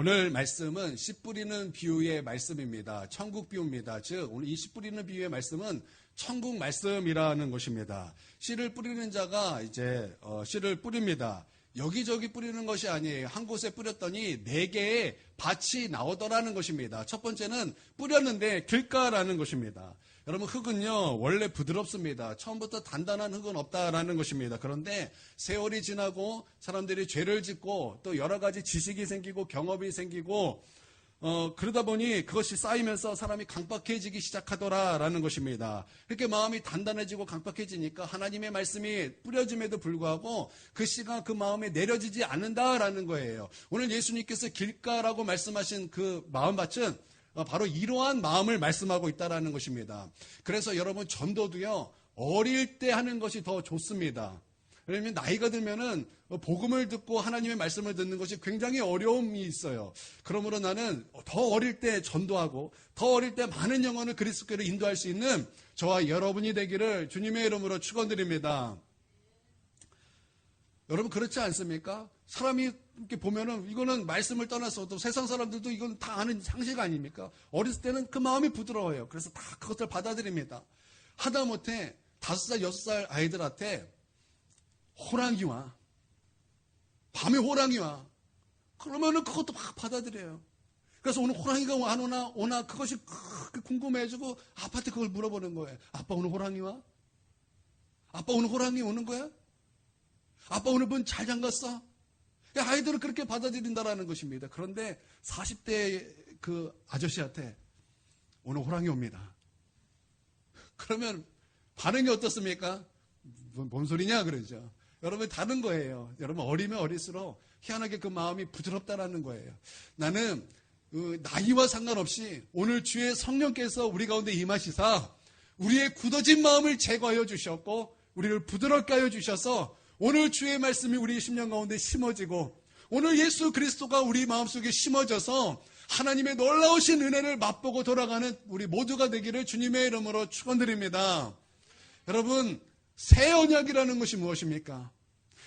오늘 말씀은 씨 뿌리는 비유의 말씀입니다. 천국 비유입니다. 즉 오늘 이 씨 뿌리는 비유의 말씀은 천국 말씀이라는 것입니다. 씨를 뿌리는 자가 이제 씨를 뿌립니다. 여기저기 뿌리는 것이 아니에요. 한 곳에 뿌렸더니 4개의 밭이 나오더라는 것입니다. 첫 번째는 뿌렸는데 길가라는 것입니다. 여러분, 흙은요 원래 부드럽습니다. 처음부터 단단한 흙은 없다라는 것입니다. 그런데 세월이 지나고 사람들이 죄를 짓고 또 여러 가지 지식이 생기고 경험이 생기고 그러다 보니 그것이 쌓이면서 사람이 강박해지기 시작하더라라는 것입니다. 이렇게 마음이 단단해지고 강박해지니까 하나님의 말씀이 뿌려짐에도 불구하고 그 씨가 그 마음에 내려지지 않는다라는 거예요. 오늘 예수님께서 길가라고 말씀하신 그 마음밭은 바로 이러한 마음을 말씀하고 있다라는 것입니다. 그래서 여러분, 전도도요 어릴 때 하는 것이 더 좋습니다. 왜냐하면 나이가 들면은 복음을 듣고 하나님의 말씀을 듣는 것이 굉장히 어려움이 있어요. 그러므로 나는 더 어릴 때 전도하고 더 어릴 때 많은 영혼을 그리스도께로 인도할 수 있는 저와 여러분이 되기를 주님의 이름으로 축원드립니다. 여러분, 그렇지 않습니까? 사람이 이렇게 보면은 이거는 말씀을 떠나서도 세상 사람들도 이건 다 아는 상식 아닙니까? 어렸을 때는 그 마음이 부드러워요. 그래서 다 그것을 받아들입니다. 하다못해 5살, 6살 아이들한테 호랑이 와. 밤에 호랑이 와. 그러면은 그것도 막 받아들여요. 그래서 오늘 호랑이가 안 오나 그것이 궁금해지고 아빠한테 그걸 물어보는 거예요. 아빠 오늘 호랑이 와? 아빠 오늘 호랑이 오는 거야? 아빠 오늘 문 잘 잠갔어? 아이들은 그렇게 받아들인다라는 것입니다. 그런데 40대 그 아저씨한테 오늘 호랑이 옵니다. 그러면 반응이 어떻습니까? 뭔 소리냐 그러죠. 여러분, 다른 거예요. 여러분, 어리면 어릴수록 희한하게 그 마음이 부드럽다라는 거예요. 나는 나이와 상관없이 오늘 주의 성령께서 우리 가운데 임하시사 우리의 굳어진 마음을 제거하여 주셨고 우리를 부드럽게 하여 주셔서 오늘 주의 말씀이 우리 심령 가운데 심어지고 오늘 예수 그리스도가 우리 마음속에 심어져서 하나님의 놀라우신 은혜를 맛보고 돌아가는 우리 모두가 되기를 주님의 이름으로 축원드립니다. 여러분, 새 언약이라는 것이 무엇입니까?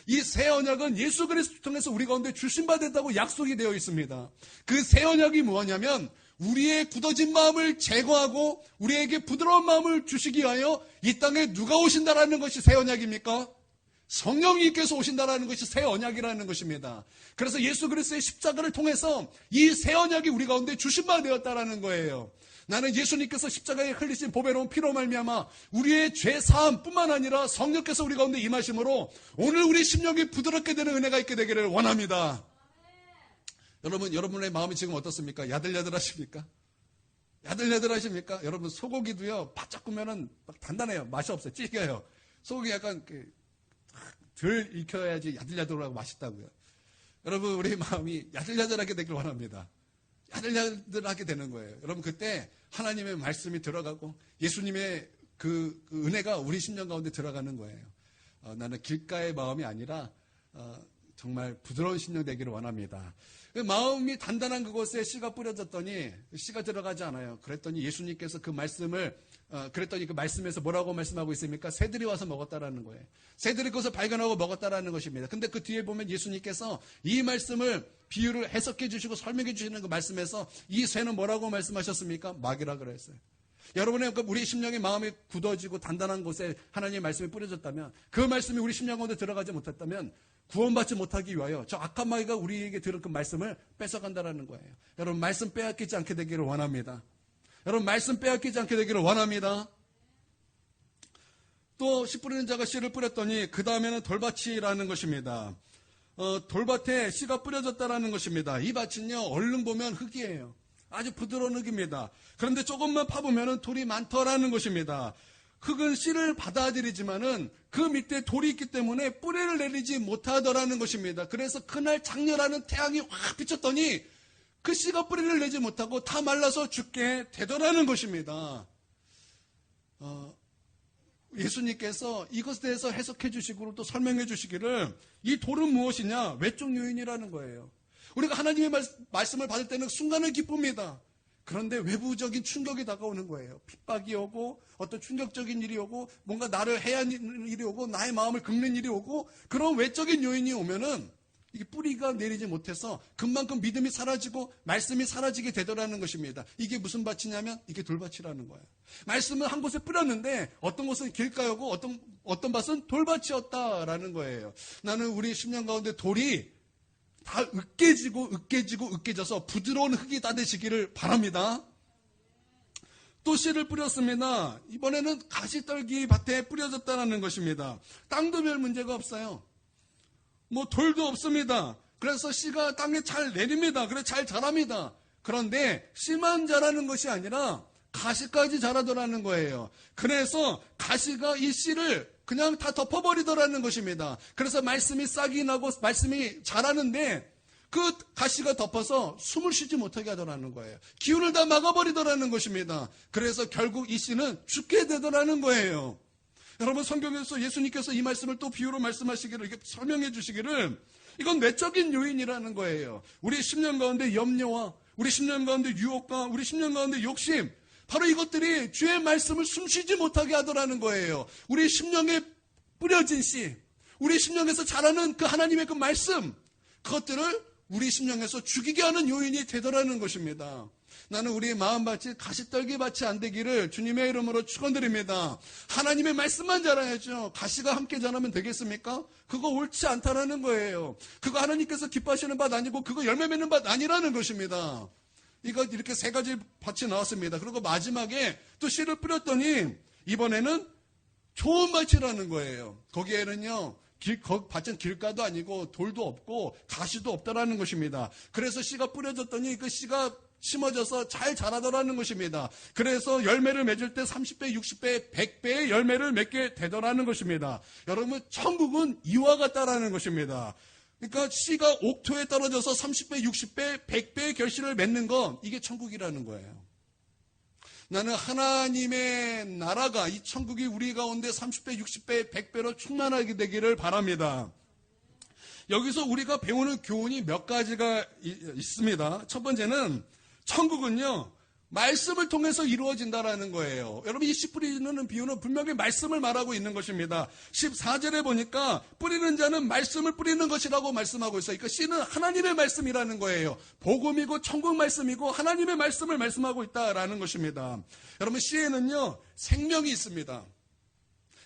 이 새 언약은 예수 그리스도를 통해서 우리 가운데 주신 바 된다고 약속이 되어 있습니다. 그 새 언약이 무엇냐면 우리의 굳어진 마음을 제거하고 우리에게 부드러운 마음을 주시기 위하여 이 땅에 누가 오신다라는 것이 새 언약입니까? 성령님께서 오신다라는 것이 새 언약이라는 것입니다. 그래서 예수 그리스도의 십자가를 통해서 이 새 언약이 우리 가운데 주신 바 되었다라는 거예요. 나는 예수님께서 십자가에 흘리신 보배로운 피로 말미암아 우리의 죄 사함뿐만 아니라 성령께서 우리 가운데 임하심으로 오늘 우리 심령이 부드럽게 되는 은혜가 있게 되기를 원합니다. 여러분, 여러분의 마음이 지금 어떻습니까? 야들야들하십니까? 야들야들하십니까? 여러분, 소고기도요 바짝 구면은 막 단단해요. 맛이 없어요. 찌개요. 소고기 약간 덜 익혀야지 야들야들하고 맛있다고요. 여러분, 우리 마음이 야들야들하게 되길 원합니다. 야들야들하게 되는 거예요. 여러분, 그때 하나님의 말씀이 들어가고 예수님의 그 은혜가 우리 심령 가운데 들어가는 거예요. 나는 길가의 마음이 아니라 정말 부드러운 심령 되기를 원합니다. 마음이 단단한 그곳에 씨가 뿌려졌더니 씨가 들어가지 않아요. 그랬더니 예수님께서 그 말씀을 그랬더니 그 말씀에서 뭐라고 말씀하고 있습니까? 새들이 와서 먹었다라는 거예요. 새들이 그것을 발견하고 먹었다라는 것입니다. 근데 그 뒤에 보면 예수님께서 이 말씀을 비유를 해석해 주시고 설명해 주시는 그 말씀에서 이 새는 뭐라고 말씀하셨습니까? 막이라 그랬어요. 여러분의 우리 심령의 마음이 굳어지고 단단한 곳에 하나님의 말씀이 뿌려졌다면 그 말씀이 우리 심령 가운데 들어가지 못했다면 구원받지 못하기 위하여 저 악한 마귀가 우리에게 들은 그 말씀을 뺏어간다라는 거예요. 여러분, 말씀 빼앗기지 않게 되기를 원합니다. 여러분, 말씀 빼앗기지 않게 되기를 원합니다. 또 씨 뿌리는 자가 씨를 뿌렸더니 그 다음에는 돌밭이라는 것입니다. 돌밭에 씨가 뿌려졌다라는 것입니다. 이 밭은요 얼른 보면 흙이에요. 아주 부드러운 흙입니다. 그런데 조금만 파보면 돌이 많더라는 것입니다. 흙은 씨를 받아들이지만은 그 밑에 돌이 있기 때문에 뿌리를 내리지 못하더라는 것입니다. 그래서 그날 장렬하는 태양이 확 비쳤더니 그 씨가 뿌리를 내지 못하고 다 말라서 죽게 되더라는 것입니다. 예수님께서 이것에 대해서 해석해 주시고 또 설명해 주시기를 이 돌은 무엇이냐? 외적 요인이라는 거예요. 우리가 하나님의 말씀을 받을 때는 순간은 기쁩니다. 그런데 외부적인 충격이 다가오는 거예요. 핍박이 오고 어떤 충격적인 일이 오고 뭔가 나를 해야 하는 일이 오고 나의 마음을 긁는 일이 오고 그런 외적인 요인이 오면은 이게 뿌리가 내리지 못해서 금방금 믿음이 사라지고 말씀이 사라지게 되더라는 것입니다. 이게 무슨 밭이냐면 이게 돌밭이라는 거예요. 말씀은 한 곳에 뿌렸는데 어떤 곳은 길가였고 어떤 밭은 돌밭이었다라는 거예요. 나는 우리 10년 가운데 돌이 다 으깨져서 부드러운 흙이 다 되시기를 바랍니다. 또 씨를 뿌렸습니다. 이번에는 가시떨기 밭에 뿌려졌다는 것입니다. 땅도 별 문제가 없어요. 돌도 없습니다. 그래서 씨가 땅에 잘 내립니다. 그래서 잘 자랍니다. 그런데 씨만 자라는 것이 아니라 가시까지 자라더라는 거예요. 그래서 가시가 이 씨를 그냥 다 덮어버리더라는 것입니다. 그래서 말씀이 싹이 나고 말씀이 자라는데 그 가시가 덮어서 숨을 쉬지 못하게 하더라는 거예요. 기운을 다 막아버리더라는 것입니다. 그래서 결국 이 씨는 죽게 되더라는 거예요. 여러분, 성경에서 예수님께서 이 말씀을 또 비유로 말씀하시기를, 이렇게 설명해 주시기를, 이건 내적인 요인이라는 거예요. 우리 10년 가운데 염려와 우리 10년 가운데 유혹과 우리 10년 가운데 욕심, 바로 이것들이 주의 말씀을 숨쉬지 못하게 하더라는 거예요. 우리 심령에 뿌려진 씨, 우리 심령에서 자라는 그 하나님의 그 말씀, 그것들을 우리 심령에서 죽이게 하는 요인이 되더라는 것입니다. 나는 우리의 마음밭이 가시떨기밭이 안 되기를 주님의 이름으로 축원드립니다. 하나님의 말씀만 자라야죠. 가시가 함께 자라면 되겠습니까? 그거 옳지 않다라는 거예요. 그거 하나님께서 기뻐하시는 밭 아니고 그거 열매 맺는 밭 아니라는 것입니다. 이거 이렇게 세 가지 밭이 나왔습니다. 그리고 마지막에 또 씨를 뿌렸더니 이번에는 좋은 밭이라는 거예요. 거기에는요, 밭은 길가도 아니고 돌도 없고 가시도 없다라는 것입니다. 그래서 씨가 뿌려졌더니 그 씨가 심어져서 잘 자라더라는 것입니다. 그래서 열매를 맺을 때 30배, 60배, 100배의 열매를 맺게 되더라는 것입니다. 여러분, 천국은 이와 같다라는 것입니다. 그러니까 씨가 옥토에 떨어져서 30배, 60배, 100배의 결실을 맺는 건 이게 천국이라는 거예요. 나는 하나님의 나라가, 이 천국이 우리 가운데 30배, 60배, 100배로 충만하게 되기를 바랍니다. 여기서 우리가 배우는 교훈이 몇 가지가 있습니다. 첫 번째는 천국은요, 말씀을 통해서 이루어진다라는 거예요. 여러분, 이 씨 뿌리는 비유는 분명히 말씀을 말하고 있는 것입니다. 14절에 보니까 뿌리는 자는 말씀을 뿌리는 것이라고 말씀하고 있어요. 그러니까 씨는 하나님의 말씀이라는 거예요. 복음이고 천국 말씀이고 하나님의 말씀을 말씀하고 있다라는 것입니다. 여러분, 씨에는요, 생명이 있습니다.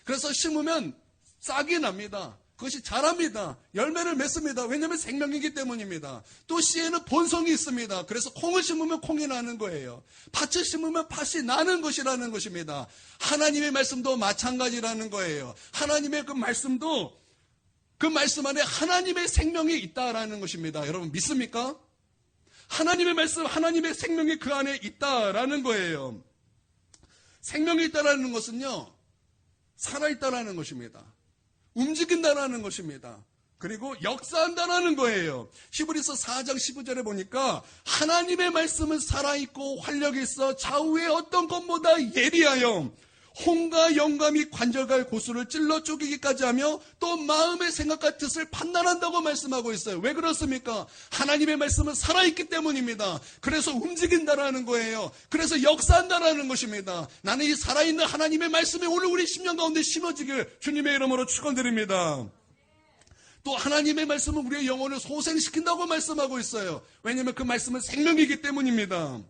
그래서 심으면 싹이 납니다. 그것이 자랍니다. 열매를 맺습니다. 왜냐하면 생명이기 때문입니다. 또 씨에는 본성이 있습니다. 그래서 콩을 심으면 콩이 나는 거예요. 팥을 심으면 팥이 나는 것이라는 것입니다. 하나님의 말씀도 마찬가지라는 거예요. 하나님의 그 말씀도 그 말씀 안에 하나님의 생명이 있다라는 것입니다. 여러분, 믿습니까? 하나님의 말씀, 하나님의 생명이 그 안에 있다라는 거예요. 생명이 있다라는 것은요, 살아있다라는 것입니다. 움직인다라는 것입니다. 그리고 역사한다라는 거예요. 히브리서 4장 15절에 보니까 하나님의 말씀은 살아있고 활력이 있어 좌우의 어떤 것보다 예리하여 홍과 영감이 관절갈 고수를 찔러 쪼개기까지 하며 또 마음의 생각과 뜻을 판단한다고 말씀하고 있어요. 왜 그렇습니까? 하나님의 말씀은 살아있기 때문입니다. 그래서 움직인다라는 거예요. 그래서 역사한다라는 것입니다. 나는 이 살아있는 하나님의 말씀이 오늘 우리 심령 가운데 심어지길 주님의 이름으로 축원드립니다. 또 하나님의 말씀은 우리의 영혼을 소생시킨다고 말씀하고 있어요. 왜냐하면 그 말씀은 생명이기 때문입니다.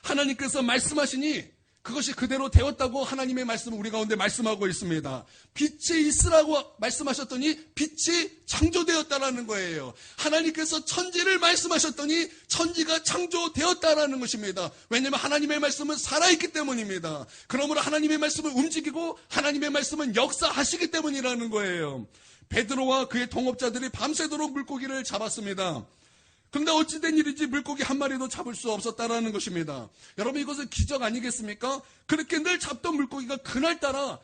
하나님께서 말씀하시니 그것이 그대로 되었다고 하나님의 말씀을 우리 가운데 말씀하고 있습니다. 빛이 있으라고 말씀하셨더니 빛이 창조되었다라는 거예요. 하나님께서 천지를 말씀하셨더니 천지가 창조되었다라는 것입니다. 왜냐하면 하나님의 말씀은 살아있기 때문입니다. 그러므로 하나님의 말씀을 움직이고 하나님의 말씀은 역사하시기 때문이라는 거예요. 베드로와 그의 동업자들이 밤새도록 물고기를 잡았습니다. 그런데 어찌된 일인지 물고기 한 마리도 잡을 수 없었다라는 것입니다. 여러분, 이것은 기적 아니겠습니까? 그렇게 늘 잡던 물고기가 그날따라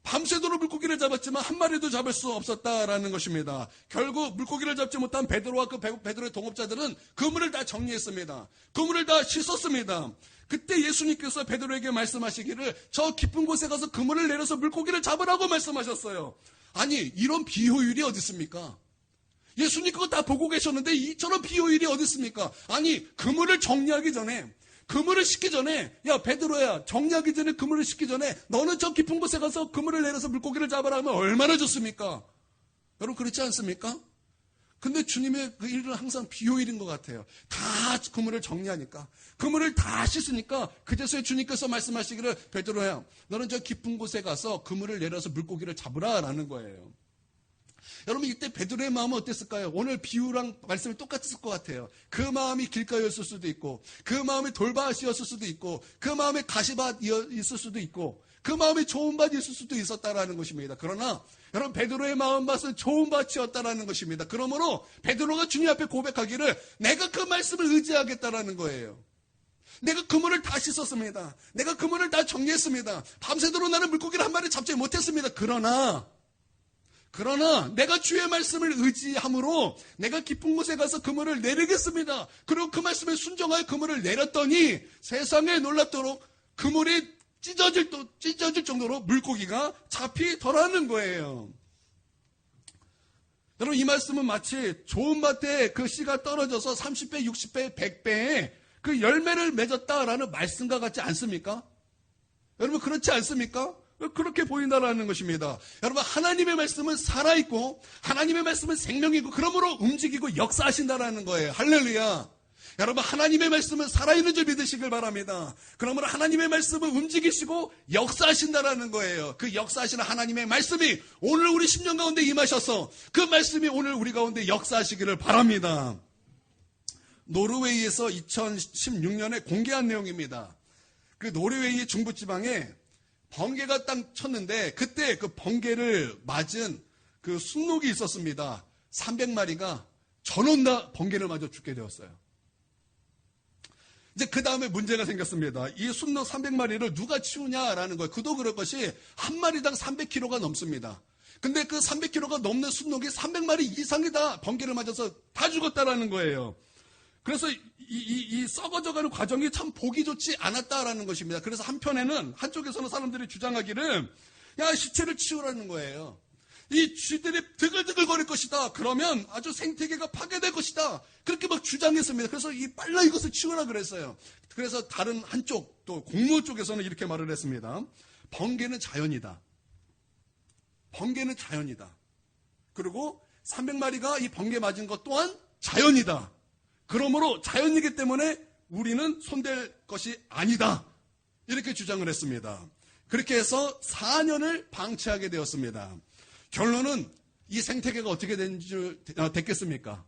밤새도록 물고기를 잡았지만 한 마리도 잡을 수 없었다라는 것입니다. 결국 물고기를 잡지 못한 베드로와 그 베드로의 동업자들은 그물을 다 정리했습니다. 그물을 다 씻었습니다. 그때 예수님께서 베드로에게 말씀하시기를 저 깊은 곳에 가서 그물을 내려서 물고기를 잡으라고 말씀하셨어요. 아니, 이런 비효율이 어디 있습니까? 예수님 그거 다 보고 계셨는데 이처럼 비효율이 어디 있습니까? 아니, 그물을 정리하기 전에, 그물을 씻기 전에, 야 베드로야, 정리하기 전에 그물을 씻기 전에 너는 저 깊은 곳에 가서 그물을 내려서 물고기를 잡아라 하면 얼마나 좋습니까? 여러분, 그렇지 않습니까? 근데 주님의 그 일은 항상 비효일인 것 같아요. 다 그물을 정리하니까, 그물을 다 씻으니까 그제서야 주님께서 말씀하시기를 베드로야, 너는 저 깊은 곳에 가서 그물을 내려서 물고기를 잡으라라는 거예요. 여러분, 이때 베드로의 마음은 어땠을까요? 오늘 비유랑 말씀이 똑같았을 것 같아요. 그 마음이 길가였을 수도 있고, 그 마음이 돌밭이었을 수도 있고, 그 마음이 가시밭이었을 수도 있고, 그 마음이 좋은 밭이 있을 수도 있었다라는 것입니다. 그러나 여러분, 베드로의 마음밭은 좋은 밭이었다라는 것입니다. 그러므로 베드로가 주님 앞에 고백하기를 내가 그 말씀을 의지하겠다라는 거예요. 내가 그물을 다 씻었습니다. 내가 그물을 다 정리했습니다. 밤새도록 나는 물고기를 한 마리 잡지 못했습니다. 그러나 내가 주의 말씀을 의지함으로 내가 깊은 곳에 가서 그물을 내리겠습니다. 그리고 그 말씀에 순종하여 그물을 내렸더니 세상에 놀랍도록 그물이 찢어질 정도로 물고기가 잡히더라는 거예요. 여러분, 이 말씀은 마치 좋은 밭에 그 씨가 떨어져서 30배, 60배, 100배의 그 열매를 맺었다라는 말씀과 같지 않습니까? 여러분, 그렇지 않습니까? 그렇게 보인다라는 것입니다. 여러분, 하나님의 말씀은 살아있고 하나님의 말씀은 생명이고 그러므로 움직이고 역사하신다라는 거예요. 할렐루야. 여러분, 하나님의 말씀은 살아있는 줄 믿으시길 바랍니다. 그러므로 하나님의 말씀은 움직이시고 역사하신다라는 거예요. 그 역사하시는 하나님의 말씀이 오늘 우리 10년 가운데 임하셔서 그 말씀이 오늘 우리 가운데 역사하시기를 바랍니다. 노르웨이에서 2016년에 공개한 내용입니다. 그 노르웨이 중부지방에 번개가 딱 쳤는데 그때 그 번개를 맞은 그 순록이 있었습니다. 300마리가 전원 다 번개를 맞아 죽게 되었어요. 이제 그 다음에 문제가 생겼습니다. 이 순록 300마리를 누가 치우냐라는 거예요. 그도 그럴 것이 한 마리당 300kg가 넘습니다. 근데 그 300kg가 넘는 순록이 300마리 이상이 다 번개를 맞아서 다 죽었다라는 거예요. 그래서 이 썩어져가는 과정이 참 보기 좋지 않았다라는 것입니다. 그래서 한쪽에서는 사람들이 주장하기를 야, 시체를 치우라는 거예요. 이 쥐들이 드글드글거릴 것이다. 그러면 아주 생태계가 파괴될 것이다. 그렇게 막 주장했습니다. 그래서 빨리 이것을 치우라 그랬어요. 그래서 다른 한쪽, 또 공무 쪽에서는 이렇게 말을 했습니다. 번개는 자연이다. 번개는 자연이다. 그리고 300마리가 이 번개 맞은 것 또한 자연이다. 그러므로 자연이기 때문에 우리는 손댈 것이 아니다. 이렇게 주장을 했습니다. 그렇게 해서 4년을 방치하게 되었습니다. 결론은 이 생태계가 어떻게 됐겠습니까?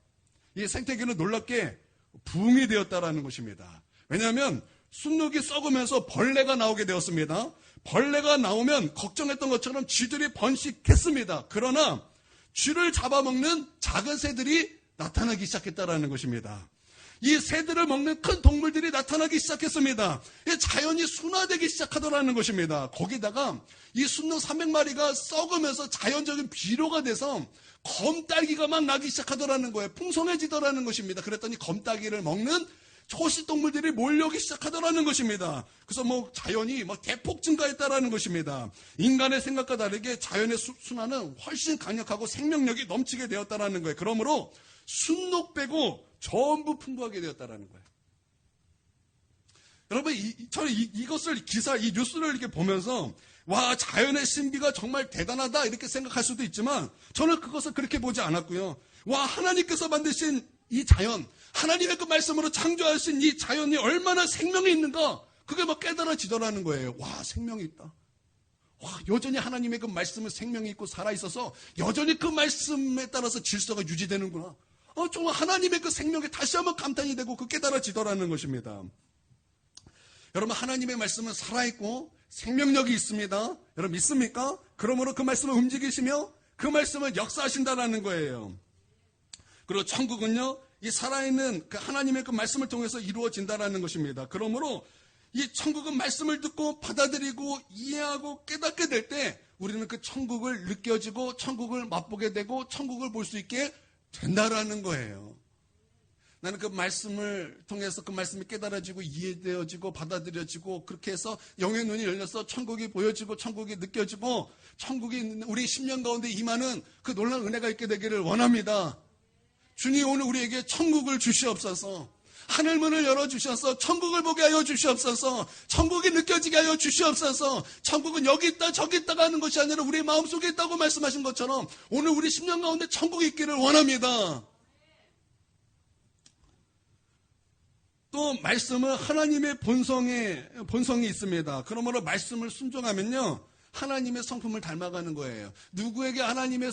이 생태계는 놀랍게 부흥이 되었다라는 것입니다. 왜냐하면 순록이 썩으면서 벌레가 나오게 되었습니다. 벌레가 나오면 걱정했던 것처럼 쥐들이 번식했습니다. 그러나 쥐를 잡아먹는 작은 새들이 나타나기 시작했다라는 것입니다. 이 새들을 먹는 큰 동물들이 나타나기 시작했습니다. 자연이 순화되기 시작하더라는 것입니다. 거기다가 이 순록 300마리가 썩으면서 자연적인 비료가 돼서 검딸기가 막 나기 시작하더라는 거예요. 풍성해지더라는 것입니다. 그랬더니 검딸기를 먹는 초식동물들이 몰려오기 시작하더라는 것입니다. 그래서 자연이 대폭 증가했다라는 것입니다. 인간의 생각과 다르게 자연의 순화는 훨씬 강력하고 생명력이 넘치게 되었다라는 거예요. 그러므로 순록 빼고 전부 풍부하게 되었다라는 거예요. 여러분, 저는 이것을 이 뉴스를 이렇게 보면서 와, 자연의 신비가 정말 대단하다 이렇게 생각할 수도 있지만 저는 그것을 그렇게 보지 않았고요. 와, 하나님께서 만드신 이 자연, 하나님의 그 말씀으로 창조하신 이 자연이 얼마나 생명이 있는가, 그게 깨달아지더라는 거예요. 와, 생명이 있다. 와, 여전히 하나님의 그 말씀은 생명이 있고 살아있어서 여전히 그 말씀에 따라서 질서가 유지되는구나. 정말 하나님의 그 생명에 다시 한번 감탄이 되고 그 깨달아지더라는 것입니다. 여러분, 하나님의 말씀은 살아있고 생명력이 있습니다. 여러분, 믿습니까? 그러므로 그 말씀을 움직이시며 그 말씀을 역사하신다라는 거예요. 그리고 천국은요, 이 살아있는 그 하나님의 그 말씀을 통해서 이루어진다라는 것입니다. 그러므로 이 천국은 말씀을 듣고 받아들이고 이해하고 깨닫게 될 때 우리는 그 천국을 느껴지고 천국을 맛보게 되고 천국을 볼 수 있게 된다라는 거예요. 나는 그 말씀을 통해서 그 말씀이 깨달아지고 이해되어지고 받아들여지고 그렇게 해서 영의 눈이 열려서 천국이 보여지고 천국이 느껴지고 천국이 우리 10년 가운데 임하는 그 놀라운 은혜가 있게 되기를 원합니다. 주님, 오늘 우리에게 천국을 주시옵소서. 하늘문을 열어주셔서 천국을 보게 하여 주시옵소서. 천국이 느껴지게 하여 주시옵소서. 천국은 여기 있다 저기 있다가 하는 것이 아니라 우리 마음속에 있다고 말씀하신 것처럼 오늘 우리 10년 가운데 천국이 있기를 원합니다. 또 말씀은 하나님의 본성이 있습니다. 그러므로 말씀을 순종하면요, 하나님의 성품을 닮아가는 거예요. 누구에게 하나님의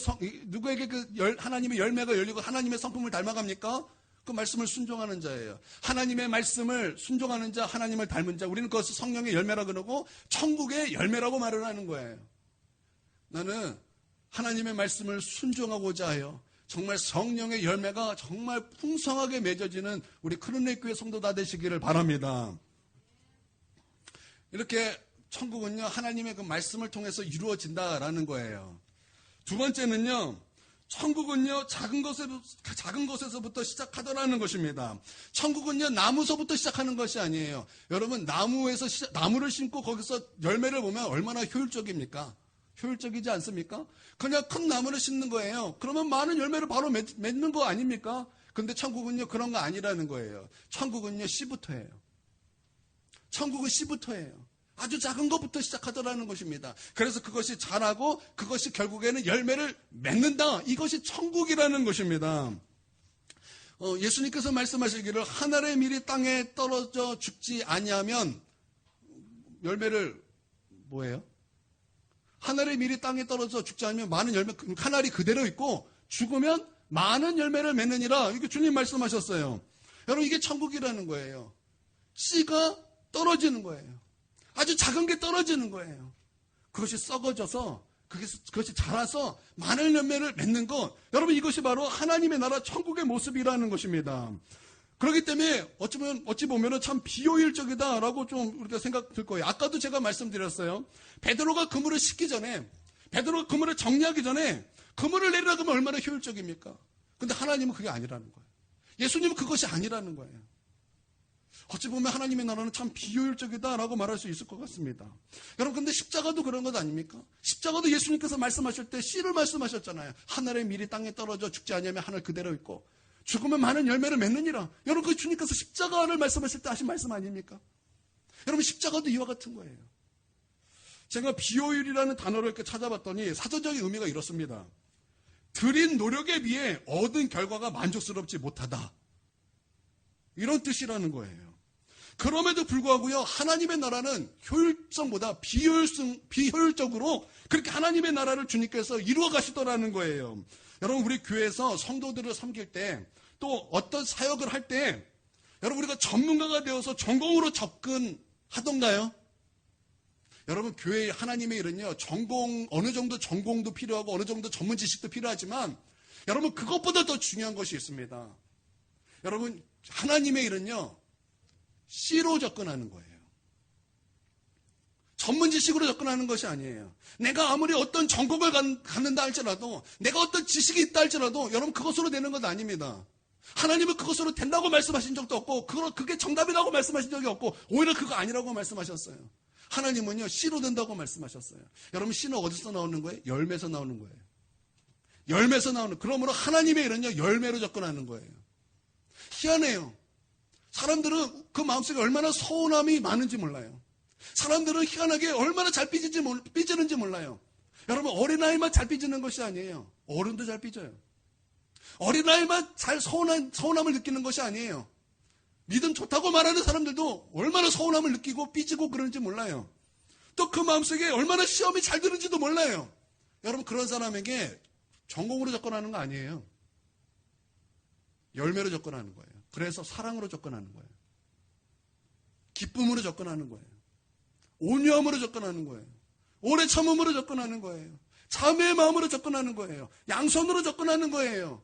열매가 열리고 하나님의 성품을 닮아갑니까? 그 말씀을 순종하는 자예요. 하나님의 말씀을 순종하는 자, 하나님을 닮은 자, 우리는 그것을 성령의 열매라 그러고 천국의 열매라고 말을 하는 거예요. 나는 하나님의 말씀을 순종하고자 해요. 정말 성령의 열매가 정말 풍성하게 맺어지는 우리 크로네 교회 성도 다 되시기를 바랍니다. 이렇게 천국은요, 하나님의 그 말씀을 통해서 이루어진다라는 거예요. 두 번째는요, 천국은요, 작은 것에서부터 시작하더라는 것입니다. 천국은요, 나무서부터 시작하는 것이 아니에요. 여러분, 나무를 심고 거기서 열매를 보면 얼마나 효율적입니까? 효율적이지 않습니까? 그냥 큰 나무를 심는 거예요. 그러면 많은 열매를 바로 맺는 거 아닙니까? 근데 천국은요, 그런 거 아니라는 거예요. 천국은요, 씨부터예요. 천국은 씨부터예요. 아주 작은 것부터 시작하더라는 것입니다. 그래서 그것이 자라고 그것이 결국에는 열매를 맺는다. 이것이 천국이라는 것입니다. 예수님께서 말씀하시기를 하늘의 밀이 땅에 떨어져 죽지 아니하면 열매를 뭐예요? 하늘의 밀이 땅에 떨어져 죽지 않으면 많은 열매, 하늘이 그대로 있고 죽으면 많은 열매를 맺느니라. 이게 주님 말씀하셨어요. 여러분, 이게 천국이라는 거예요. 씨가 떨어지는 거예요. 아주 작은 게 떨어지는 거예요. 그것이 썩어져서 그것이 자라서 많은 열매를 맺는 것. 여러분, 이것이 바로 하나님의 나라 천국의 모습이라는 것입니다. 그렇기 때문에 어찌 보면 참 비효율적이다라고 좀 우리가 생각 들 거예요. 아까도 제가 말씀드렸어요. 베드로가 그물을 싣기 전에, 베드로가 그물을 정리하기 전에 그물을 내리라고 하면 얼마나 효율적입니까? 근데 하나님은 그게 아니라는 거예요. 예수님은 그것이 아니라는 거예요. 어찌 보면 하나님의 나라는 참 비효율적이다라고 말할 수 있을 것 같습니다. 여러분, 근데 십자가도 그런 것 아닙니까? 십자가도 예수님께서 말씀하실 때 씨를 말씀하셨잖아요. 하늘의 밀이 땅에 떨어져 죽지 않으면 하늘 그대로 있고 죽으면 많은 열매를 맺느니라. 여러분, 그 주님께서 십자가를 말씀하실 때 하신 말씀 아닙니까? 여러분, 십자가도 이와 같은 거예요. 제가 비효율이라는 단어를 이렇게 찾아봤더니 사전적인 의미가 이렇습니다. 들인 노력에 비해 얻은 결과가 만족스럽지 못하다. 이런 뜻이라는 거예요. 그럼에도 불구하고요, 하나님의 나라는 효율성보다 비효율적으로 그렇게 하나님의 나라를 주님께서 이루어 가시더라는 거예요. 여러분, 우리 교회에서 성도들을 섬길 때, 또 어떤 사역을 할 때, 여러분, 우리가 전문가가 되어서 전공으로 접근하던가요? 여러분, 교회의 하나님의 일은요, 어느 정도 전공도 필요하고 어느 정도 전문 지식도 필요하지만, 여러분, 그것보다 더 중요한 것이 있습니다. 여러분, 하나님의 일은요, 씨로 접근하는 거예요. 전문 지식으로 접근하는 것이 아니에요. 내가 아무리 어떤 전공을 갖는다 할지라도, 내가 어떤 지식이 있다 할지라도, 여러분, 그것으로 되는 것 아닙니다. 하나님은 그것으로 된다고 말씀하신 적도 없고, 그게 정답이라고 말씀하신 적이 없고, 오히려 그거 아니라고 말씀하셨어요. 하나님은요, 씨로 된다고 말씀하셨어요. 여러분, 씨는 어디서 나오는 거예요? 열매에서 나오는 거예요. 열매에서 나오는, 그러므로 하나님의 일은요, 열매로 접근하는 거예요. 희한해요. 사람들은 그 마음속에 얼마나 서운함이 많은지 몰라요. 사람들은 희한하게 얼마나 잘 삐지는지 몰라요. 여러분, 어린아이만 잘 삐지는 것이 아니에요. 어른도 잘 삐져요. 어린아이만 잘 서운함을 느끼는 것이 아니에요. 믿음 좋다고 말하는 사람들도 얼마나 서운함을 느끼고 삐지고 그러는지 몰라요. 또 그 마음속에 얼마나 시험이 잘 드는지도 몰라요. 여러분, 그런 사람에게 전공으로 접근하는 거 아니에요. 열매로 접근하는 거예요. 그래서 사랑으로 접근하는 거예요. 기쁨으로 접근하는 거예요. 온유함으로 접근하는 거예요. 오래 참음으로 접근하는 거예요. 자매의 마음으로 접근하는 거예요. 양손으로 접근하는 거예요.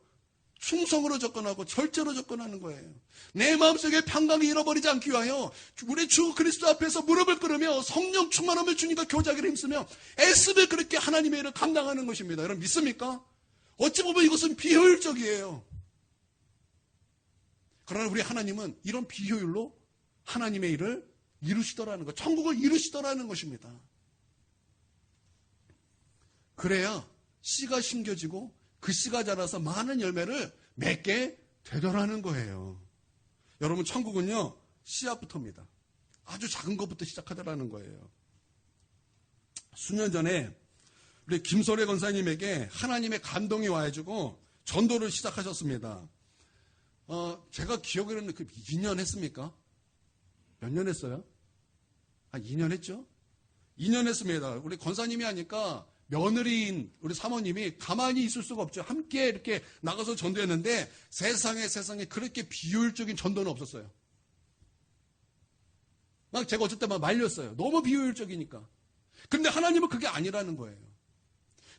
충성으로 접근하고 절제로 접근하는 거예요. 내 마음속에 평강이 잃어버리지 않기 위하여 우리 주 그리스도 앞에서 무릎을 꿇으며 성령 충만함을 주님과 교제하기를 힘쓰며 애쓰며 그렇게 하나님의 일을 감당하는 것입니다. 여러분, 믿습니까? 어찌 보면 이것은 비효율적이에요. 그러나 우리 하나님은 이런 비효율로 하나님의 일을 이루시더라는 것, 천국을 이루시더라는 것입니다. 그래야 씨가 심겨지고 그 씨가 자라서 많은 열매를 맺게 되더라는 거예요. 여러분, 천국은요, 씨앗부터입니다. 아주 작은 것부터 시작하더라는 거예요. 수년 전에 우리 김소래 권사님에게 하나님의 감동이 와가지고 전도를 시작하셨습니다. 제가 기억으로는 그 2년 했습니까? 몇 년 했어요? 한 2년 했죠? 2년 했습니다. 우리 권사님이 하니까 며느리인 우리 사모님이 가만히 있을 수가 없죠. 함께 이렇게 나가서 전도했는데 세상에 그렇게 비효율적인 전도는 없었어요. 막 제가 어쩔 때 막 말렸어요. 너무 비효율적이니까. 근데 하나님은 그게 아니라는 거예요.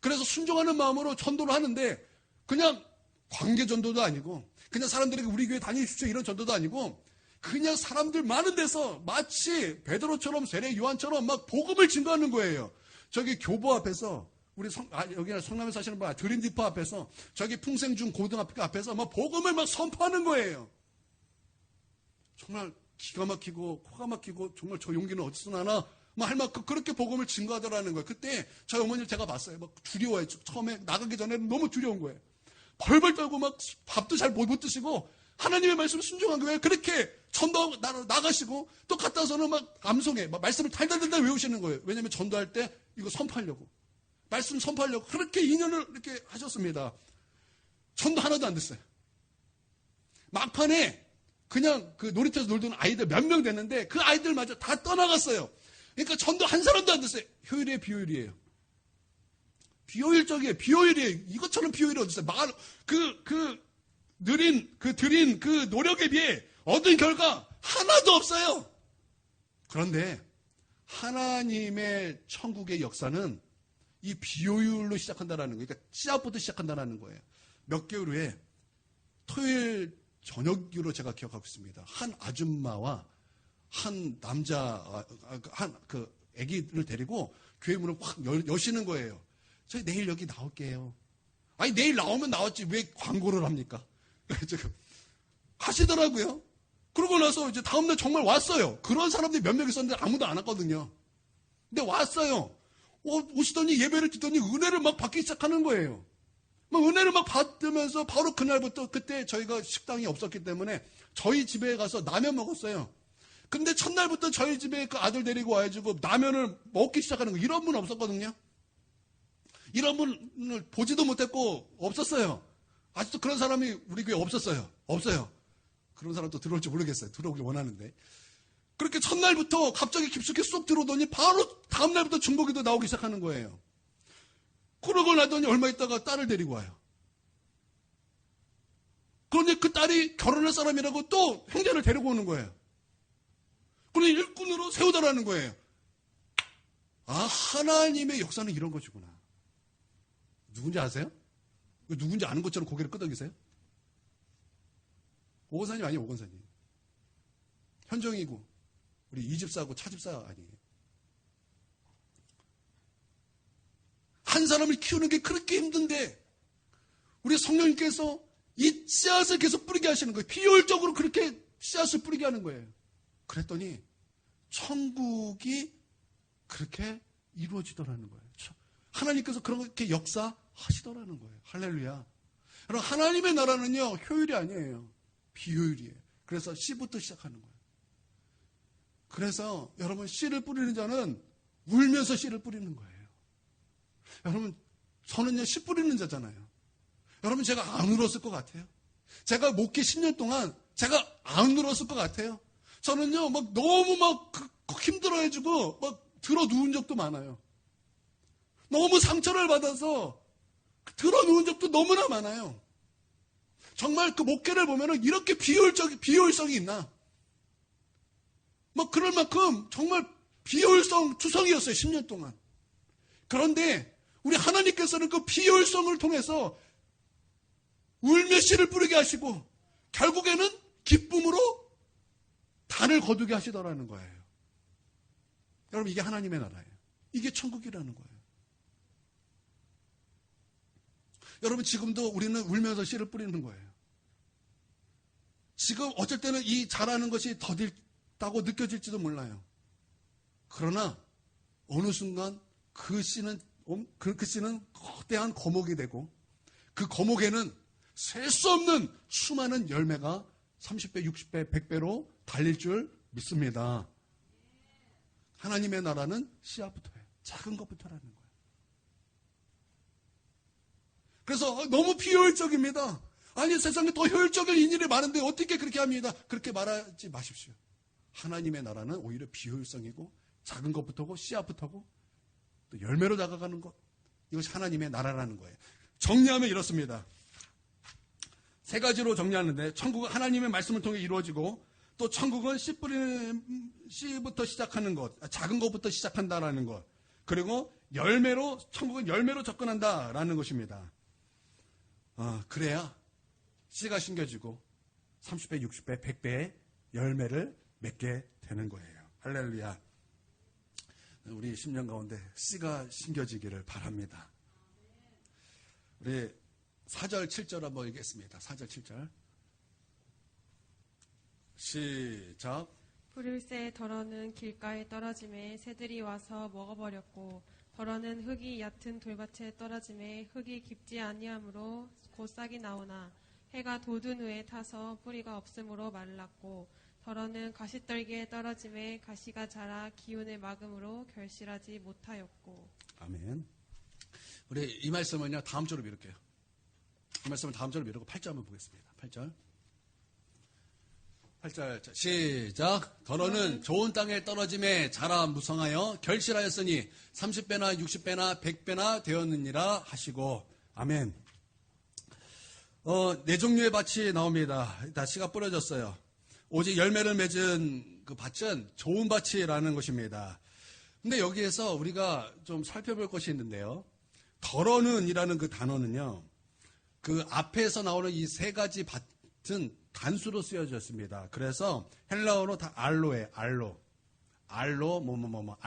그래서 순종하는 마음으로 전도를 하는데 그냥 관계 전도도 아니고 그냥 사람들에게 우리 교회 다니십시오 이런 전도도 아니고 그냥 사람들 많은 데서 마치 베드로처럼 세례 요한처럼 막 복음을 증거하는 거예요. 저기 교보 앞에서 우리 여기 성남에 사시는 분 드림디퍼 앞에서 저기 풍생중 고등학교 앞에서 막 복음을 막 선포하는 거예요. 정말 기가 막히고 코가 막히고 정말 저 용기는 어디서 나나 할 만큼 그렇게 복음을 증거하더라는 거예요. 그때 저희 어머니를 제가 봤어요. 막 두려워요. 처음에 나가기 전에는 너무 두려운 거예요. 벌벌 떨고 막 밥도 잘 못 드시고 하나님의 말씀을 순종한 거예요. 그렇게 전도하고 나가시고 또 갔다 와서는 막 암송해. 막 말씀을 달달달달 외우시는 거예요. 왜냐하면 전도할 때 이거 선포하려고. 말씀 선포하려고. 그렇게 2년을 이렇게 하셨습니다. 전도 하나도 안 됐어요. 막판에 그냥 그 놀이터에서 놀던 아이들 몇 명 됐는데 그 아이들마저 다 떠나갔어요. 그러니까 전도 한 사람도 안 됐어요. 효율이에요, 비효율이에요. 비효율적이에요, 비효율이에요. 이것처럼 비효율이 어디 있어요? 드린 그 노력에 비해 얻은 결과 하나도 없어요. 그런데 하나님의 천국의 역사는 이 비효율로 시작한다는 거예요. 그러니까 씨앗부터 시작한다는 거예요. 몇 개월 후에 토요일 저녁으로 제가 기억하고 있습니다. 한 아줌마와 한 남자, 그 아기를 데리고 교회 문을 확 여시는 거예요. 저희 내일 여기 나올게요. 아니, 내일 나오면 나왔지. 왜 광고를 합니까? 지금 하시더라고요. 그러고 나서 이제 다음날 정말 왔어요. 그런 사람들이 몇 명 있었는데 아무도 안 왔거든요. 근데 왔어요. 오시더니 예배를 듣더니 은혜를 막 받기 시작하는 거예요. 막 은혜를 막 받으면서 바로 그날부터 그때 저희가 식당이 없었기 때문에 저희 집에 가서 라면 먹었어요. 근데 첫날부터 저희 집에 그 아들 데리고 와가지고 라면을 먹기 시작하는 거 이런 분 없었거든요. 이런 분을 보지도 못했고 없었어요. 아직도 그런 사람이 우리 교회에 없었어요. 없어요. 그런 사람도 들어올지 모르겠어요. 들어오길 원하는데. 그렇게 첫날부터 갑자기 깊숙이 쏙 들어오더니 바로 다음날부터 중보기도 나오기 시작하는 거예요. 그러고 나더니 얼마 있다가 딸을 데리고 와요. 그런데 그 딸이 결혼할 사람이라고 또 형제를 데리고 오는 거예요. 그런데 일꾼으로 세우더라는 거예요. 아, 하나님의 역사는 이런 것이구나. 누군지 아세요? 누군지 아는 것처럼 고개를 끄덕이세요? 오건사님 아니에요, 오건사님. 현정이고, 우리 이집사고 차집사 아니에요. 한 사람을 키우는 게 그렇게 힘든데, 우리 성령님께서 이 씨앗을 계속 뿌리게 하시는 거예요. 비효율적으로 그렇게 씨앗을 뿌리게 하는 거예요. 그랬더니, 천국이 그렇게 이루어지더라는 거예요. 하나님께서 그렇게 역사하시더라는 거예요. 할렐루야. 여러분, 하나님의 나라는요, 효율이 아니에요. 비효율이에요. 그래서 씨부터 시작하는 거예요. 그래서 여러분, 씨를 뿌리는 자는 울면서 씨를 뿌리는 거예요. 여러분, 저는요, 씨 뿌리는 자잖아요. 여러분, 제가 안 울었을 것 같아요. 제가 목회 10년 동안 제가 안 울었을 것 같아요. 저는요, 막 너무 막 힘들어해주고 막 들어 누운 적도 많아요. 너무 상처를 받아서 들어 누운 적도 너무나 많아요. 정말 그 목회를 보면은 이렇게 비효율성이 있나? 막 그럴 만큼 정말 비효율성 투성이었어요, 10년 동안. 그런데 우리 하나님께서는 그 비효율성을 통해서 울며 씨를 뿌리게 하시고 결국에는 기쁨으로 단을 거두게 하시더라는 거예요. 여러분, 이게 하나님의 나라예요. 이게 천국이라는 거예요. 여러분, 지금도 우리는 울면서 씨를 뿌리는 거예요. 지금 어쩔 때는 이 잘하는 것이 더딜다고 느껴질지도 몰라요. 그러나 어느 순간 그 씨는 거대한 거목이 되고 그 거목에는 셀 수 없는 수많은 열매가 30배, 60배, 100배로 달릴 줄 믿습니다. 하나님의 나라는 씨앗부터예요. 작은 것부터라는 거예요. 그래서 너무 비효율적입니다. 아니, 세상에 더 효율적인 일이 많은데 어떻게 그렇게 합니다. 그렇게 말하지 마십시오. 하나님의 나라는 오히려 비효율성이고 작은 것부터고 씨앗부터고 또 열매로 다가가는 것, 이것이 하나님의 나라라는 거예요. 정리하면 이렇습니다. 세 가지로 정리하는데, 천국은 하나님의 말씀을 통해 이루어지고, 또 천국은 씨부터 시작하는 것, 작은 것부터 시작한다라는 것, 그리고 천국은 열매로 접근한다라는 것입니다. 그래야 씨가 심겨지고 30배, 60배, 100배의 열매를 맺게 되는 거예요. 할렐루야. 우리 10년 가운데 씨가 심겨지기를 바랍니다. 우리 4절, 7절 한번 읽겠습니다. 4절, 7절. 시작. 불일새 덜어는 길가에 떨어짐에 새들이 와서 먹어버렸고, 덜어는 흙이 얕은 돌밭에 떨어짐에 흙이 깊지 아니하므로 곧 싹이 나오나, 해가 돋은 후에 타서 뿌리가 없으므로 말랐고, 덜어는 가시떨기에 떨어짐에 가시가 자라 기운을 막음으로 결실하지 못하였고. 아멘. 우리 이 말씀은요, 다음 절로 미룰게요. 이 말씀을 다음 절로 미루고 8절 한번 보겠습니다. 8절. 시작. 덜어는 좋은 땅에 떨어짐에 자라 무성하여 결실하였으니 30배나 60배나 100배나 되었느니라 하시고. 아멘. 네 종류의 밭이 나옵니다. 다 씨가 뿌려졌어요. 오직 열매를 맺은 그 밭은 좋은 밭이라는 것입니다. 근데 여기에서 우리가 좀 살펴볼 것이 있는데요. 덜어는 이라는 그 단어는요, 그 앞에서 나오는 이 세 가지 밭은 단수로 쓰여졌습니다. 그래서 헬라어로 다 알로에, 알로, 뭐뭐뭐.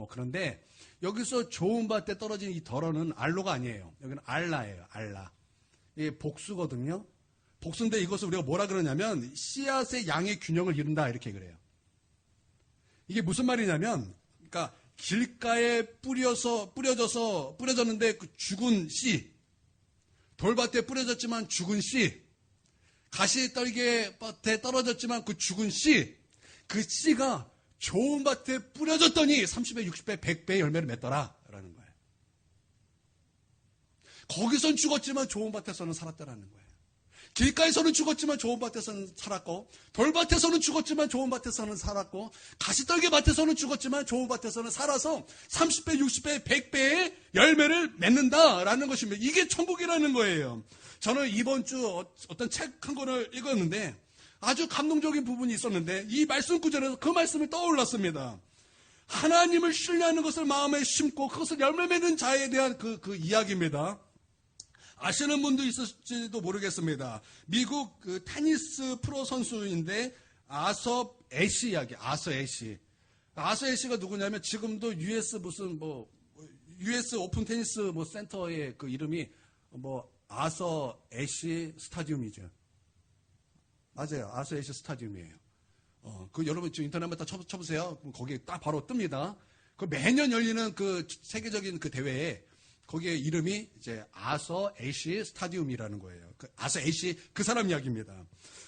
그런데 여기서 좋은 밭에 떨어진 이 덜어는 알로가 아니에요. 여기는 알라예요, 알라. 이게 복수거든요. 복수인데 이것을 우리가 뭐라 그러냐면 씨앗의 양의 균형을 이룬다, 이렇게 그래요. 이게 무슨 말이냐면, 그러니까 길가에 뿌려졌는데 그 죽은 씨, 돌밭에 뿌려졌지만 죽은 씨, 가시떨기에 밭에 떨어졌지만 그 죽은 씨, 그 씨가 좋은 밭에 뿌려졌더니 30배, 60배, 100배의 열매를 맺더라라는 거예요. 거기선 죽었지만 좋은 밭에서는 살았다라는 거예요. 길가에서는 죽었지만 좋은 밭에서는 살았고, 돌밭에서는 죽었지만 좋은 밭에서는 살았고, 가시떨기 밭에서는 죽었지만 좋은 밭에서는 살아서 30배, 60배, 100배의 열매를 맺는다라는 것입니다. 이게 천국이라는 거예요. 저는 이번 주 어떤 책 한 권을 읽었는데 아주 감동적인 부분이 있었는데, 이 말씀 구절에서 그 말씀이 떠올랐습니다. 하나님을 신뢰하는 것을 마음에 심고 그것을 열매 맺는 자에 대한 그 이야기입니다. 아시는 분도 있을지도 모르겠습니다. 미국 그 테니스 프로 선수인데 아서 애쉬 이야기. 아서 애쉬가 누구냐면 지금도 US 오픈 테니스 센터의 그 이름이 아서 애쉬 스타디움이죠. 맞아요. 아서 애쉬 스타디움이에요. 여러분 인터넷 한번 다 쳐보세요. 거기에 딱 바로 뜹니다. 그 매년 열리는 그 세계적인 그 대회에 거기에 이름이 이제 아서 애쉬 스타디움이라는 거예요. 아서 애쉬 그 사람 이야기입니다.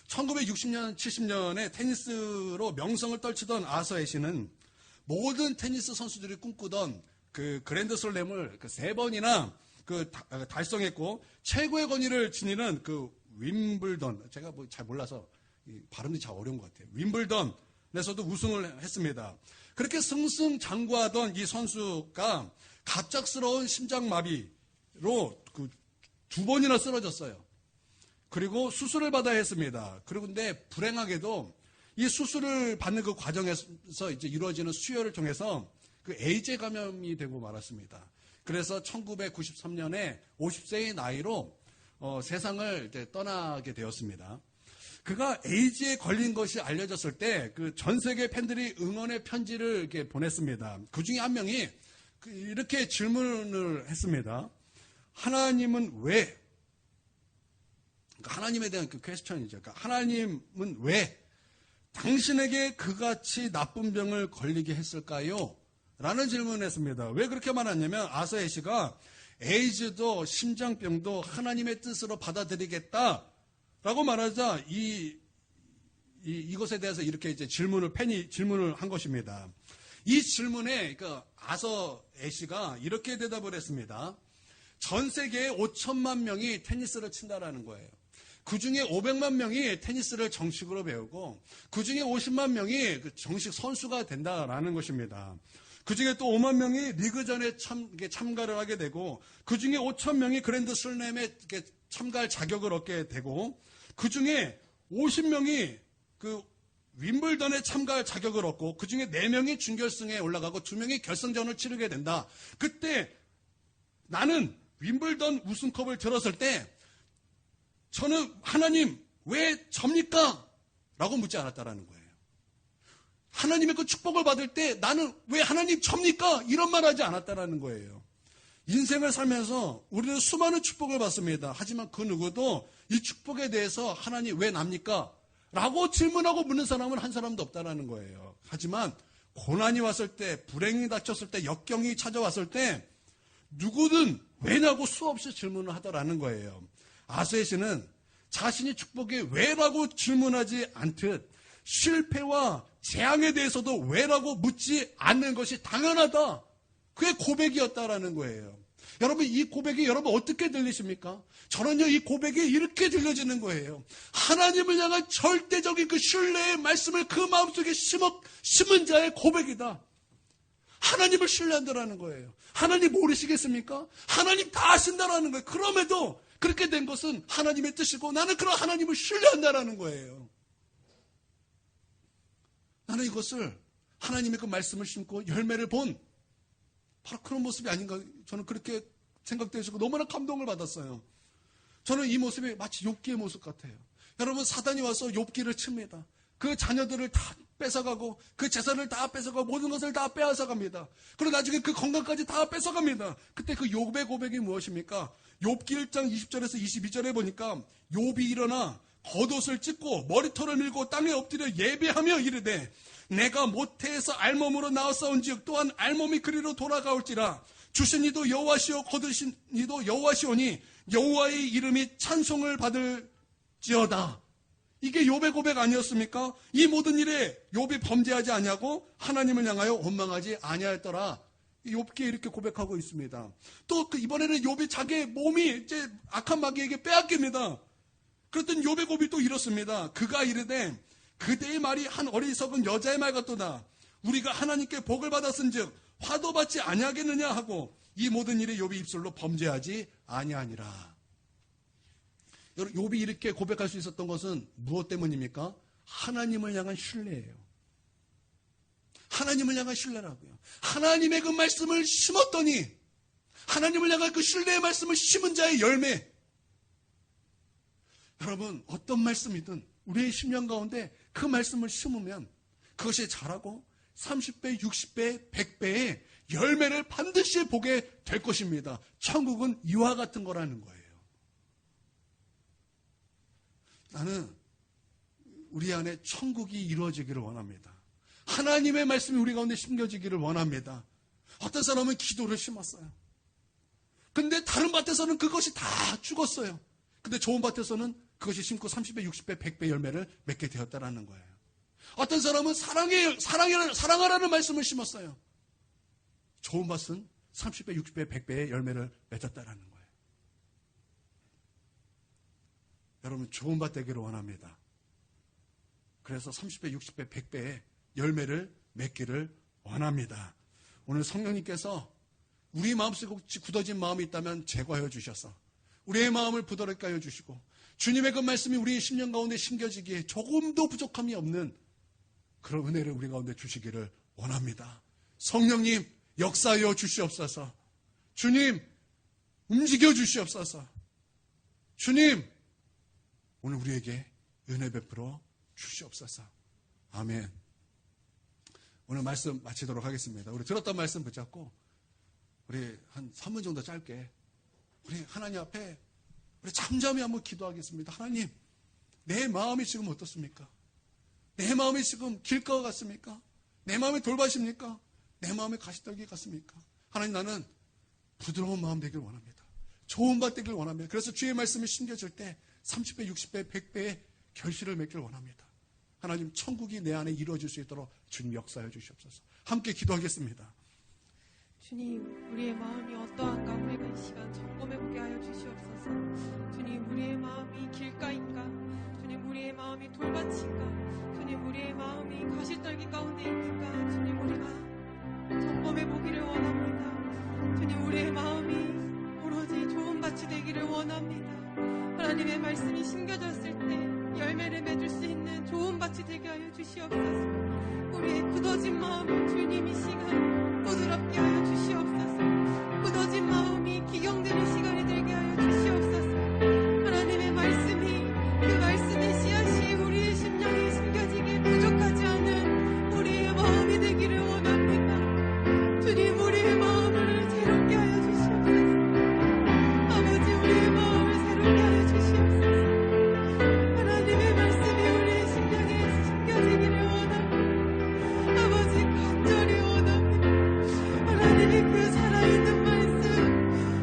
1960년, 70년에 테니스로 명성을 떨치던 아서 애쉬는 모든 테니스 선수들이 꿈꾸던 그 그랜드슬램을 3번이나 달성했고, 최고의 권위를 지니는 그 윈블던, 제가 잘 몰라서 발음이 잘 어려운 것 같아요. 윈블던에서도 우승을 했습니다. 그렇게 승승장구하던 이 선수가 갑작스러운 심장마비로 2번이나 쓰러졌어요. 그리고 수술을 받아야 했습니다. 그런데 불행하게도 이 수술을 받는 그 과정에서 이제 이루어지는 수혈을 통해서 그 에이즈 감염이 되고 말았습니다. 그래서 1993년에 50세의 나이로 세상을 이제 떠나게 되었습니다. 그가 에이즈에 걸린 것이 알려졌을 때 그 전 세계 팬들이 응원의 편지를 이렇게 보냈습니다. 그 중에 한 명이 이렇게 질문을 했습니다. 하나님은 왜? 그러니까 하나님에 대한 그 퀘스천이죠. 그러니까 하나님은 왜 당신에게 그같이 나쁜 병을 걸리게 했을까요? 라는 질문을 했습니다. 왜 그렇게 말하냐면 아서 애쉬가 에이즈도 심장병도 하나님의 뜻으로 받아들이겠다라고 말하자 이것에 대해서 이렇게 이제 팬이 질문을 한 것입니다. 이 질문에 아서 애쉬가 이렇게 대답을 했습니다. 전 세계에 5천만 명이 테니스를 친다라는 거예요. 그 중에 500만 명이 테니스를 정식으로 배우고 그 중에 50만 명이 정식 선수가 된다라는 것입니다. 그 중에 또 5만 명이 리그전에 참가를 하게 되고 그 중에 5천 명이 그랜드 슬램에 참가할 자격을 얻게 되고 그 중에 50명이 그 윈블던에 참가할 자격을 얻고 그 중에 4명이 준결승에 올라가고 2명이 결승전을 치르게 된다. 그때 나는 윈블던 우승컵을 들었을 때 저는 하나님 왜 접니까? 라고 묻지 않았다라는 거예요. 하나님의 그 축복을 받을 때 나는 왜 하나님 접니까? 이런 말 하지 않았다라는 거예요. 인생을 살면서 우리는 수많은 축복을 받습니다. 하지만 그 누구도 이 축복에 대해서 하나님 왜 납니까? 라고 질문하고 묻는 사람은 한 사람도 없다라는 거예요. 하지만 고난이 왔을 때, 불행이 닥쳤을 때, 역경이 찾아왔을 때 누구든 왜냐고 수없이 질문을 하더라는 거예요. 아수의 시는 자신이 축복이 왜라고 질문하지 않듯 실패와 재앙에 대해서도 왜라고 묻지 않는 것이 당연하다. 그게 고백이었다라는 거예요. 여러분 이 고백이 여러분 어떻게 들리십니까? 저는요 이 고백이 이렇게 들려지는 거예요. 하나님을 향한 절대적인 그 신뢰의 말씀을 그 마음속에 심은 자의 고백이다. 하나님을 신뢰한다라는 거예요. 하나님 모르시겠습니까? 하나님 다 아신다라는 거예요. 그럼에도 그렇게 된 것은 하나님의 뜻이고 나는 그런 하나님을 신뢰한다라는 거예요. 나는 이것을 하나님의 그 말씀을 심고 열매를 본 바로 그런 모습이 아닌가 저는 그렇게 생각되시고 너무나 감동을 받았어요. 저는 이 모습이 마치 욥기의 모습 같아요. 여러분 사단이 와서 욥기를 칩니다. 그 자녀들을 다 뺏어가고 그 재산을 다 뺏어가고 모든 것을 다 빼앗아갑니다. 그리고 나중에 그 건강까지 다 뺏어갑니다. 그때 그 욥의 고백이 무엇입니까? 욥기 1장 20절에서 22절에 보니까 욥이 일어나 겉옷을 찢고 머리털을 밀고 땅에 엎드려 예배하며 이르되 내가 모태에서 알몸으로 나왔사온지역 또한 알몸이 그리로 돌아가올지라 주신 이도 여호와시오 거두신 이도 여호와시오니 여호와의 이름이 찬송을 받을지어다. 이게 욥의 고백 아니었습니까? 이 모든 일에 욥이 범죄하지 아니하고 하나님을 향하여 원망하지 아니하였더라. 욥기에 이렇게 고백하고 있습니다. 또 이번에는 욥이 자기의 몸이 이제 악한 마귀에게 빼앗깁니다. 그랬더니 욥의 고백이 또 이렇습니다. 그가 이르되 그대의 말이 한 어리석은 여자의 말 같도다. 우리가 하나님께 복을 받았은즉 화도 받지 아니하겠느냐 하고 이 모든 일에 욥이 입술로 범죄하지 아니하니라. 여러분 욥이 이렇게 고백할 수 있었던 것은 무엇 때문입니까? 하나님을 향한 신뢰예요. 하나님을 향한 신뢰라고요. 하나님의 그 말씀을 심었더니 하나님을 향한 그 신뢰의 말씀을 심은 자의 열매. 여러분 어떤 말씀이든 우리의 심령 가운데 그 말씀을 심으면 그것이 자라고 30배, 60배, 100배의 열매를 반드시 보게 될 것입니다. 천국은 이와 같은 거라는 거예요. 나는 우리 안에 천국이 이루어지기를 원합니다. 하나님의 말씀이 우리 가운데 심겨지기를 원합니다. 어떤 사람은 기도를 심었어요. 근데 다른 밭에서는 그것이 다 죽었어요. 근데 좋은 밭에서는 그것이 심고 30배, 60배, 100배 열매를 맺게 되었다라는 거예요. 어떤 사람은 사랑하라는 말씀을 심었어요. 좋은 밭은 30배, 60배, 100배의 열매를 맺었다라는 거예요. 여러분 좋은 밭 되기를 원합니다. 그래서 30배, 60배, 100배의 열매를 맺기를 원합니다. 오늘 성령님께서 우리 마음속에 혹시 굳어진 마음이 있다면 제거해 주셔서 우리의 마음을 부드럽게 하여 주시고 주님의 그 말씀이 우리의 심령 가운데 심겨지기에 조금도 부족함이 없는 그런 은혜를 우리 가운데 주시기를 원합니다. 성령님 역사하여 주시옵소서. 주님 움직여 주시옵소서. 주님 오늘 우리에게 은혜 베풀어 주시옵소서. 아멘. 오늘 말씀 마치도록 하겠습니다. 우리 들었던 말씀 붙잡고 우리 한 3분 정도 짧게 우리 하나님 앞에 우리 잠잠히 한번 기도하겠습니다. 하나님 내 마음이 지금 어떻습니까? 내 마음이 지금 길가 같습니까? 내 마음이 돌밭입니까? 내 마음이 가시떨기 같습니까? 하나님 나는 부드러운 마음 되길 원합니다. 좋은 밭 되길 원합니다. 그래서 주의 말씀이 심겨질 때 30배, 60배, 100배의 결실을 맺길 원합니다. 하나님 천국이 내 안에 이루어질 수 있도록 주님 역사해 주시옵소서. 함께 기도하겠습니다. 주님, 우리의 마음이 어떠한가 우리가 이 시간 점검해보게 하여 주시옵소서. 주님, 우리의 마음이 길가인가? 주님, 우리의 마음이 돌밭인가? 주님, 우리의 마음이 가시떨기 가운데 있는가? 주님, 우리가 점검해보기를 원합니다. 주님, 우리의 마음이 오로지 좋은 밭이 되기를 원합니다. 하나님의 말씀이 심겨졌을 때 열매를 맺을 수 있는 좋은 밭이 되게 하여 주시옵소서. 우리의 굳어진 마음을 주님 이 시간 부드럽게 하여 주시옵소서. 굳어진 마음이 기경되는 시간이 되게 하여 주시옵소서. 하나님의 말씀이 그 말씀의 씨앗이 우리의 심령에 심겨지게 부족하지 않은 우리의 마음이 되기를 원합니다. 주님, 우리의 마음을 새롭게 하여 주시옵소서. 아버지, 우리의 마음을 새롭게 하여 주시옵소서. 하나님의 말씀이 우리의 심령에 심겨지기를 원합니다. 아버지, 간절히 원합니다. 하나님이 그 살아있는 말씀,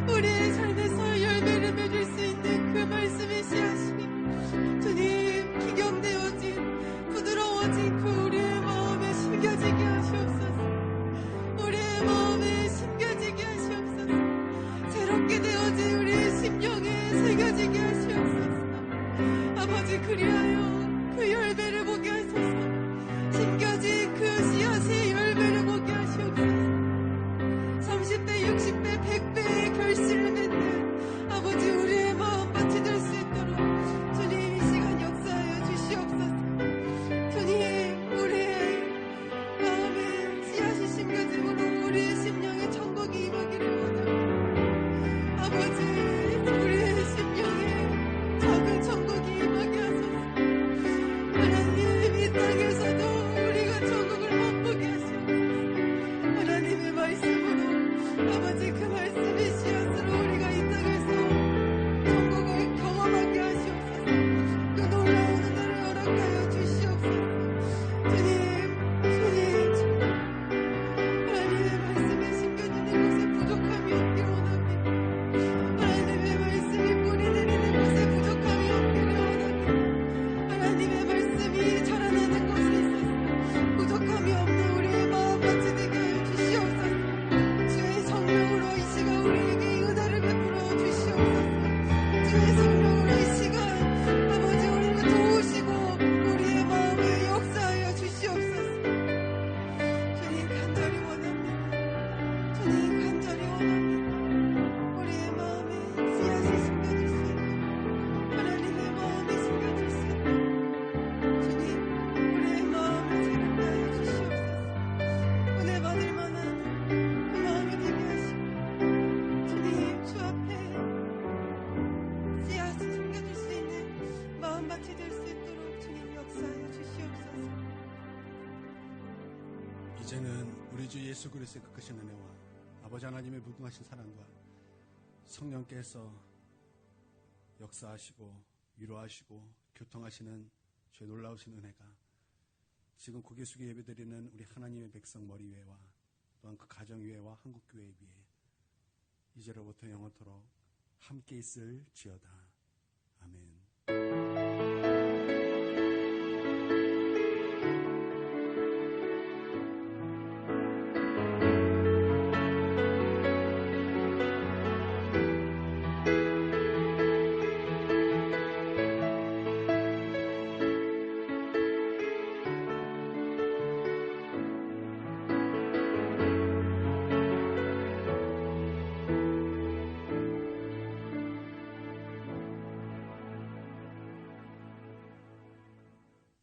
우리의 삶에서 열매를 맺을 수 있는 그 말씀의 씨앗이 주님, 기경되어진 부드러워진 그 우리의 마음에 심겨지게 하시옵소서. 우리의 마음에 심겨지게 하시옵소서. 새롭게 되어진 우리의 심령에 새겨지게 하시옵소서. 아버지, 그리하여 그 열매를 보게 하소서. 심겨진 그 씨앗의 열매를 보게 하시옵소서. 30배, 60배, 100배의 결실을 맺는 아버지, 우리의 마음밭이 될 수 있도록 주님 이 시간 역사하여 주시옵소서. 주님, 우리의 마음에 씨앗이 심겨짐으로 우리의 심령에 천국이 임하기를 원합니다. 아버지, 우리의 심령에 작은 천국이 임하게 하소서. 하나님, 이 땅에서도 우리가 천국을 맛보게 하시옵소서. 하나님의 말씀으로 아버지, 그 말씀의 씨앗으로 우리가 이 땅에서 천국을 경험하게 하시옵소서. 그 놀라운 은혜를 허락하여 주시옵소서. 주님, 하나님의 말씀에 심겨지는 곳에 부족함이 없기를 원합니다. 하나님의 말씀이 뿌리 내리는 곳에 부족함이 없기를 원합니다. 하나님의 말씀이 자라나는 곳에 있어서 부족함이 없는 우리의 마음밭이 되게 하여 주시옵소서. 주의 성령으로 이 시간 우리에게 은혜를 베풀어 주시옵소서. 주의 성령으로 이 시간 아버지, 우리를 도우시고 우리의 마음에 역사하여 주시옵소서. 주님, 간절히 원합니다. 주님, 간절히 원합니다. 우리의 마음에 씨앗이 심겨질 수 있는, 하나님의 마음에 심겨질 수 있는 주님, 우리의 마음을 새롭게 하여 주시옵소서. 은혜 받을 만한 그 마음이 되게 하시고 주님, 주 앞에 씨앗이 심겨질 수 있는 마음밭이 될 수 있도록 주님 역사하여 주시옵소서. 이제는 우리 주 예수 그리스도의 그 크신 은혜와 아버지 하나님의 무궁하신 사랑과 성령께서 역사하시고 위로하시고 교통하시는 주의 놀라우신 은혜가 지금 고개 숙여 예배드리는 우리 하나님의 백성 머리 위에와 또한 그 가정 위에와 한국교회 위에 이제로부터 영원토록 함께 있을지어다. 아멘.